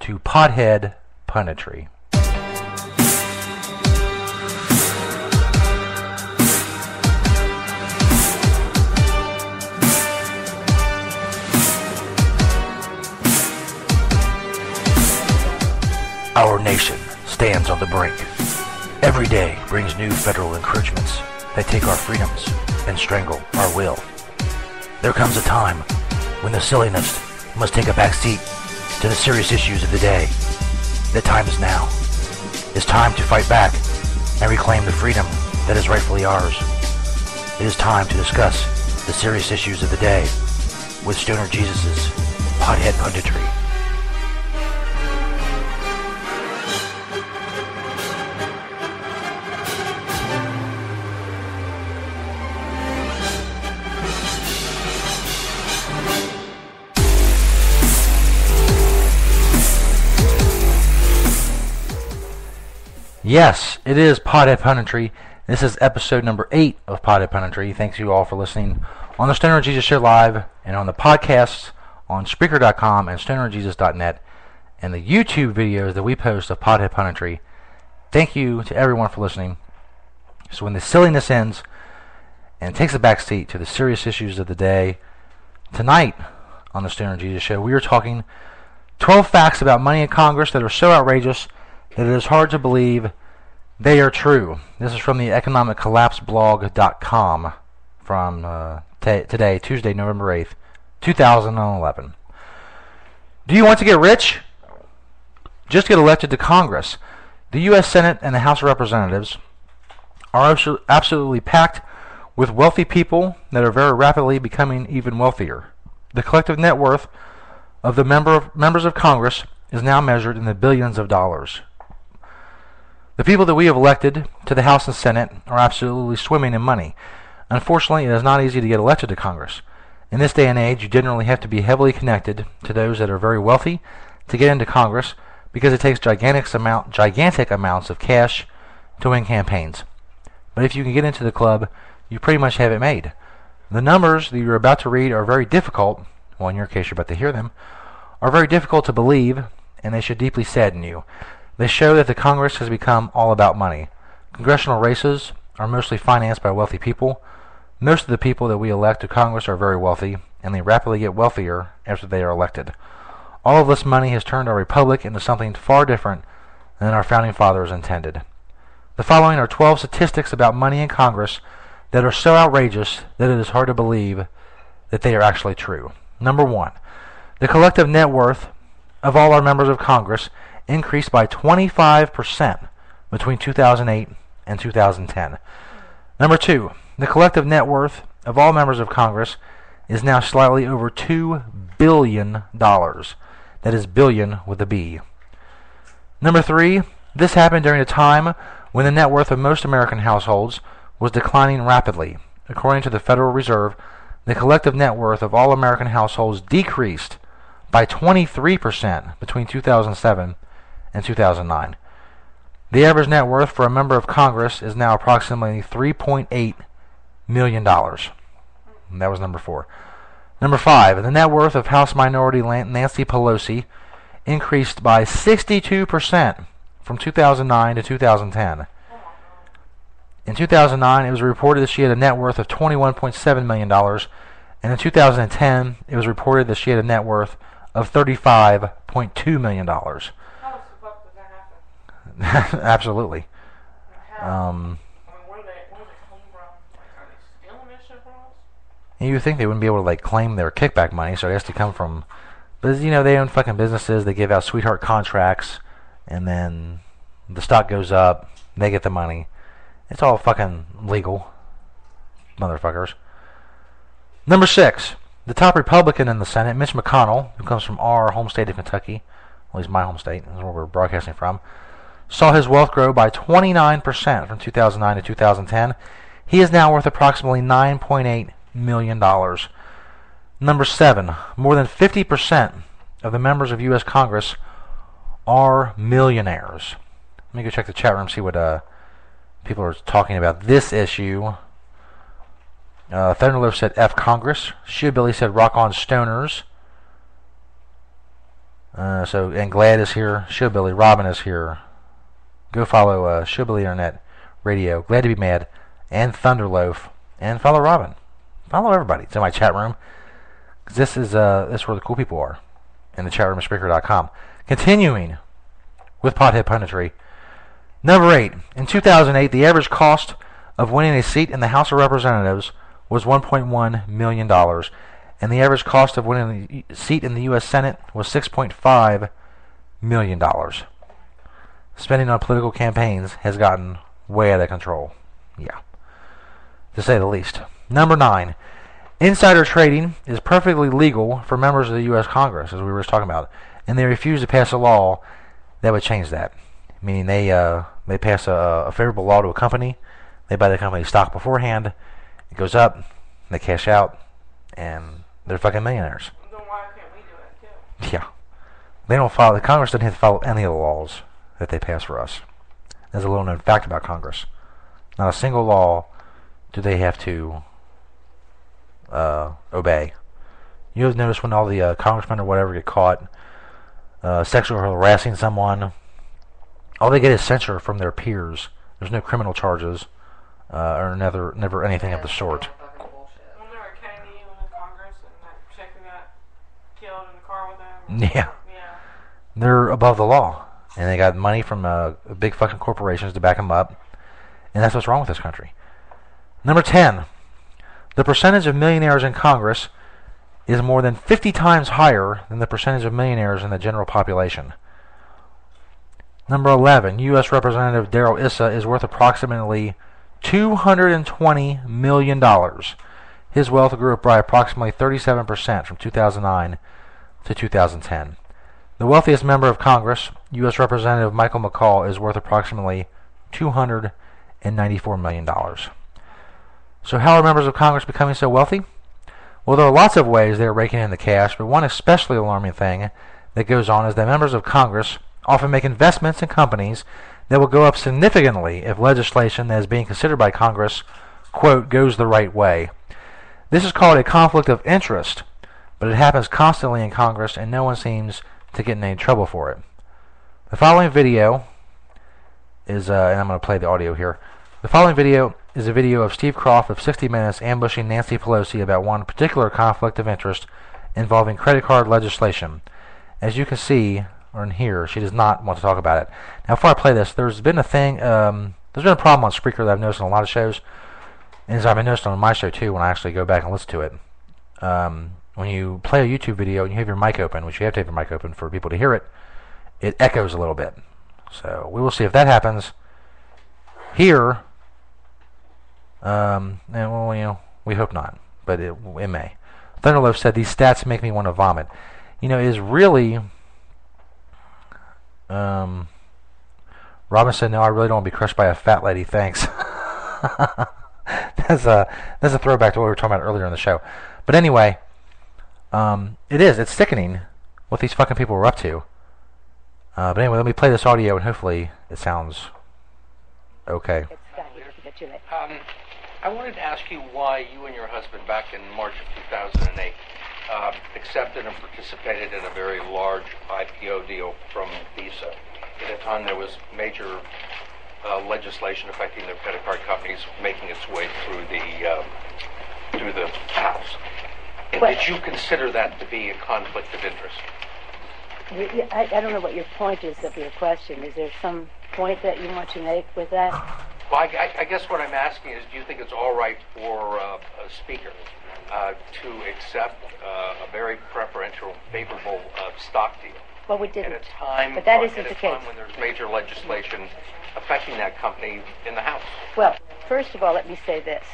to Pothead Punditry. Our nation stands on the brink. Every day brings new federal encroachments that take our freedoms and strangle our will. There comes a time when the silliness must take a back seat to the serious issues of the day. The time is now. It's time to fight back and reclaim the freedom that is rightfully ours. It is time to discuss the serious issues of the day with Stoner Jesus' Pothead Punditry. Yes, it is Pothead Punditry. This is episode number 8 of Pothead Punditry. Thanks you all for listening on the Stoner Jesus Show Live and on the podcasts on Spreaker.com and StonerJesus.net and the YouTube videos that we post of Pothead Punditry. Thank you to everyone for listening. So when the silliness ends and takes a back seat to the serious issues of the day, tonight on the Stoner Jesus Show, we are talking 12 facts about money in Congress that are so outrageous that it is hard to believe they are true. This is from the economiccollapseblog.com from today, Tuesday, November 8th, 2011. Do you want to get rich? Just get elected to Congress. The U.S. Senate and the House of Representatives are absolutely packed with wealthy people that are very rapidly becoming even wealthier. The collective net worth of the members of Congress is now measured in the billions of dollars. The people that we have elected to the House and Senate are absolutely swimming in money. Unfortunately, it is not easy to get elected to Congress. In this day and age, you generally have to be heavily connected to those that are very wealthy to get into Congress because it takes gigantic amounts of cash to win campaigns. But if you can get into the club, you pretty much have it made. The numbers that you're about to read are very difficult, well, in your case you're about to hear them, are very difficult to believe, and they should deeply sadden you. They show that the Congress has become all about money. Congressional races are mostly financed by wealthy people. Most of the people that we elect to Congress are very wealthy, and they rapidly get wealthier after they are elected. All of this money has turned our republic into something far different than our founding fathers intended. The following are 12 statistics about money in Congress that are so outrageous that it is hard to believe that they are actually true. Number 1. The collective net worth of all our members of Congress increased by 25% between 2008 and 2010. Number 2, the collective net worth of all members of Congress is now slightly over $2 billion. That is billion with a B. Number 3, this happened during a time when the net worth of most American households was declining rapidly. According to the Federal Reserve, the collective net worth of all American households decreased by 23% between 2007 and 2009. The average net worth for a member of Congress is now approximately $3.8 million. And that was number 4. Number 5, the net worth of House Minority Nancy Pelosi increased by 62% from 2009 to 2010. In 2009, it was reported that she had a net worth of $21.7 million, and in 2010, it was reported that she had a net worth of $35.2 million. Absolutely. And you would think they wouldn't be able to claim their kickback money, so it has to come from. But they own fucking businesses. They give out sweetheart contracts, and then the stock goes up. They get the money. It's all fucking legal, motherfuckers. Number 6, the top Republican in the Senate, Mitch McConnell, who comes from our home state of Kentucky. Well, he's my home state. That's where we're broadcasting from. Saw his wealth grow by 29% from 2009 to 2010. He is now worth approximately $9.8 million. Number 7, more than 50% of the members of U.S. Congress are millionaires. Let me go check the chat room, see what people are talking about this issue. Thunderloaf said F Congress. Shoebilly said rock on stoners. And Glad is here. Showbilly. Robin is here. Go follow Showbilly Internet Radio. Glad to be mad. And Thunderloaf. And follow Robin. Follow everybody. It's in my chat room. This is where the cool people are. In the chat room at Spreaker.com. Continuing with Pothead Punditry. Number 8. In 2008, the average cost of winning a seat in the House of Representatives was $1.1 million. And the average cost of winning a seat in the U.S. Senate was $6.5 million. Spending on political campaigns has gotten way out of control. Yeah. To say the least. Number 9. Insider trading is perfectly legal for members of the U.S. Congress, as we were just talking about. And they refuse to pass a law that would change that. Meaning they pass a favorable law to a company. They buy the company's stock beforehand. It goes up. They cash out. And they're fucking millionaires. Then why can't we do it too? Yeah. They don't follow. The Congress doesn't have to follow any of the laws that they pass for us. There's a little known fact about Congress. Not a single law do they have to obey. You have noticed when all the congressmen or whatever get caught sexually harassing someone, all they get is censure from their peers. There's no criminal charges or never anything of the sort. Yeah. They're above the law. And they got money from big fucking corporations to back them up. And that's what's wrong with this country. Number 10. The percentage of millionaires in Congress is more than 50 times higher than the percentage of millionaires in the general population. Number 11. U.S. Representative Darrell Issa is worth approximately $220 million. His wealth grew up by approximately 37% from 2009 to 2010. The wealthiest member of Congress, U.S. Representative Michael McCall, is worth approximately $294 million. So how are members of Congress becoming so wealthy? Well, there are lots of ways they are raking in the cash, but one especially alarming thing that goes on is that members of Congress often make investments in companies that will go up significantly if legislation that is being considered by Congress, quote, goes the right way. This is called a conflict of interest, but it happens constantly in Congress, and no one seems to get in any trouble for it. The following video is, and I'm going to play the audio here. The following video is a video of Steve Croft of 60 Minutes ambushing Nancy Pelosi about one particular conflict of interest involving credit card legislation. As you can see, or in here, she does not want to talk about it. Now, before I play this, there's been a problem on Spreaker that I've noticed on a lot of shows, and as I've been noticing on my show too when I actually go back and listen to it. When you play a YouTube video and you have your mic open, which you have to have your mic open for people to hear it, it echoes a little bit. So we will see if that happens here. And well, we hope not, but it may. Thunderloaf said, "These stats make me want to vomit." You know, it is really. Robin said, "No, I really don't want to be crushed by a fat lady. Thanks." That's a throwback to what we were talking about earlier in the show. But anyway, it's sickening what these fucking people are up to. But anyway, let me play this audio and hopefully it sounds okay. I wanted to ask you why you and your husband back in March of 2008 accepted and participated in a very large IPO deal from Visa. At a time there was major legislation affecting their credit card companies making its way through the House. And did you consider that to be a conflict of interest? I don't know what your point is of your question. Is there some point that you want to make with that? Well, I guess what I'm asking is, do you think it's all right for a speaker to accept a very preferential, favorable stock deal? Well, we didn't. At a time, but that isn't the case. When there's major legislation affecting that company in the House. Well, first of all, let me say this.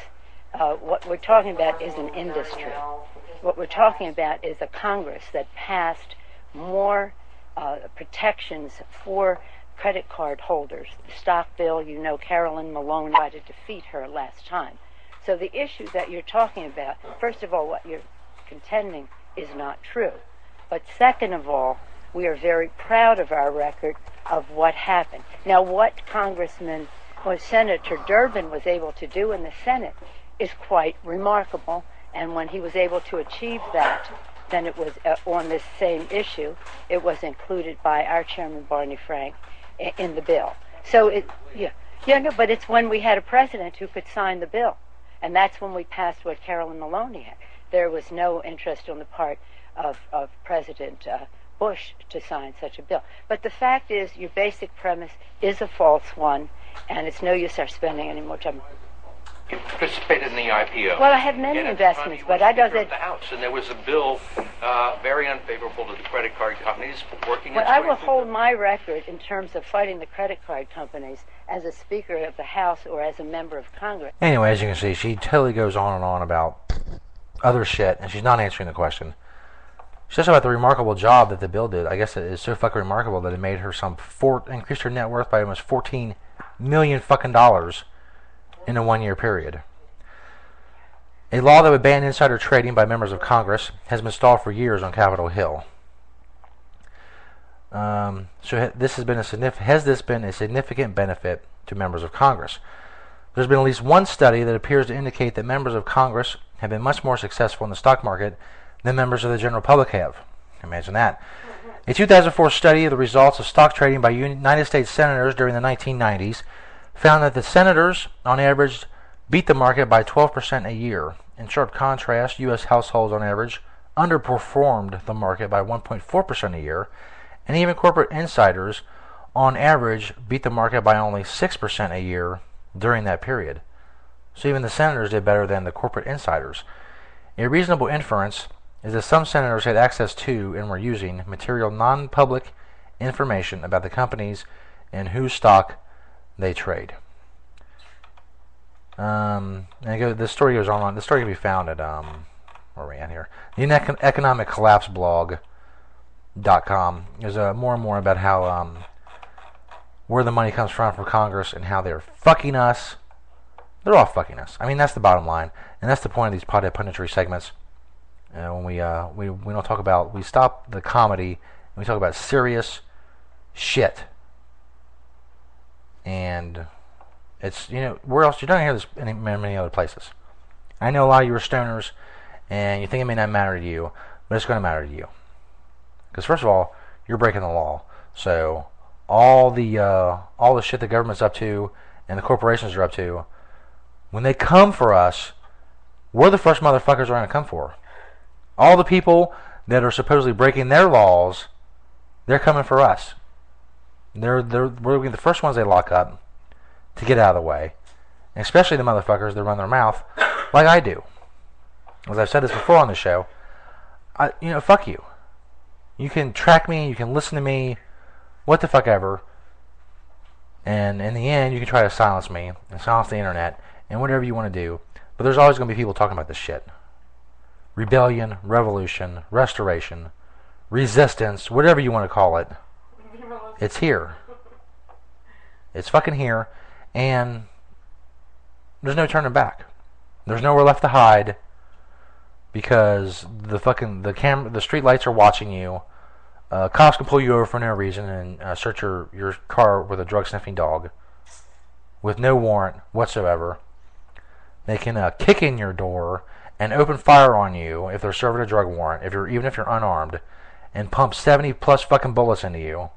What we're talking about is an industry. What we're talking about is a Congress that passed more protections for credit card holders. The stock bill, you know, Carolyn Malone tried to defeat her last time. So the issue that you're talking about, first of all, what you're contending is not true. But second of all, we are very proud of our record of what happened. Now, what Congressman or Senator Durbin was able to do in the Senate is quite remarkable. And when he was able to achieve that, then it was on this same issue, it was included by our chairman, Barney Frank, in the bill. So, no, but it's when we had a president who could sign the bill. And that's when we passed what Carolyn Maloney had. There was no interest on the part of President Bush to sign such a bill. But the fact is, your basic premise is a false one, and it's no use our spending any more time. You participated in the IPO. Well, I have many investments, but I don't. The House, and there was a bill very unfavorable to the credit card companies working. Well, I will hold my record in terms of fighting the credit card companies as a Speaker of the House or as a member of Congress. Anyway, as you can see, she totally goes on and on about other shit, and she's not answering the question. She says about the remarkable job that the bill did. I guess it is so fucking remarkable that it made her increased her net worth by almost $14 million fucking dollars in a 1 year period. A law that would ban insider trading by members of Congress has been stalled for years on Capitol Hill. So has this been a significant benefit to members of Congress? There's been at least one study that appears to indicate that members of Congress have been much more successful in the stock market than members of the general public have. Imagine that. A 2004 study of the results of stock trading by United States senators during the 1990s found that the senators, on average, beat the market by 12% a year. In sharp contrast, U.S. households, on average, underperformed the market by 1.4% a year, and even corporate insiders, on average, beat the market by only 6% a year during that period. So even the senators did better than the corporate insiders. A reasonable inference is that some senators had access to and were using material non-public information about the companies and whose stock they trade. The story goes on. The story can be found at where are we at here? The Economic Collapse blog.com. There's more and more about how where the money comes from for Congress and how they're fucking us. They're all fucking us. I mean, that's the bottom line, and that's the point of these Pothead Punditry segments. When we don't talk about, we stop the comedy and we talk about serious shit. And it's, where else? You're not going to hear this in many other places. I know a lot of you are stoners, and you think it may not matter to you, but it's going to matter to you. Because first of all, you're breaking the law. So all the shit the government's up to and the corporations are up to, when they come for us, we're the first motherfuckers they're going to come for. All the people that are supposedly breaking their laws, they're coming for us. We're the first ones they lock up to get out of the way, and especially the motherfuckers that run their mouth like I do. As I've said this before on the show, fuck you. You can track me, you can listen to me, what the fuck ever, and in the end, you can try to silence me and silence the internet and whatever you want to do. But there's always going to be people talking about this shit. Rebellion, revolution, restoration, resistance, whatever you want to call it. It's here. It's fucking here, and there's no turning back. There's nowhere left to hide because the street lights are watching you. Cops can pull you over for no reason and search your car with a drug sniffing dog with no warrant whatsoever. They can kick in your door and open fire on you if they're serving a drug warrant, even if you're unarmed, and pump 70 plus fucking bullets into you,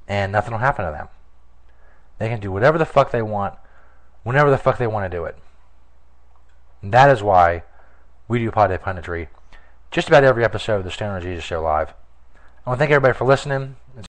and nothing will happen to them. They can do whatever the fuck they want, whenever the fuck they want to do it. And that is why we do Pothead Punditry just about every episode of the Stoner Jesus Show live. I want to thank everybody for listening.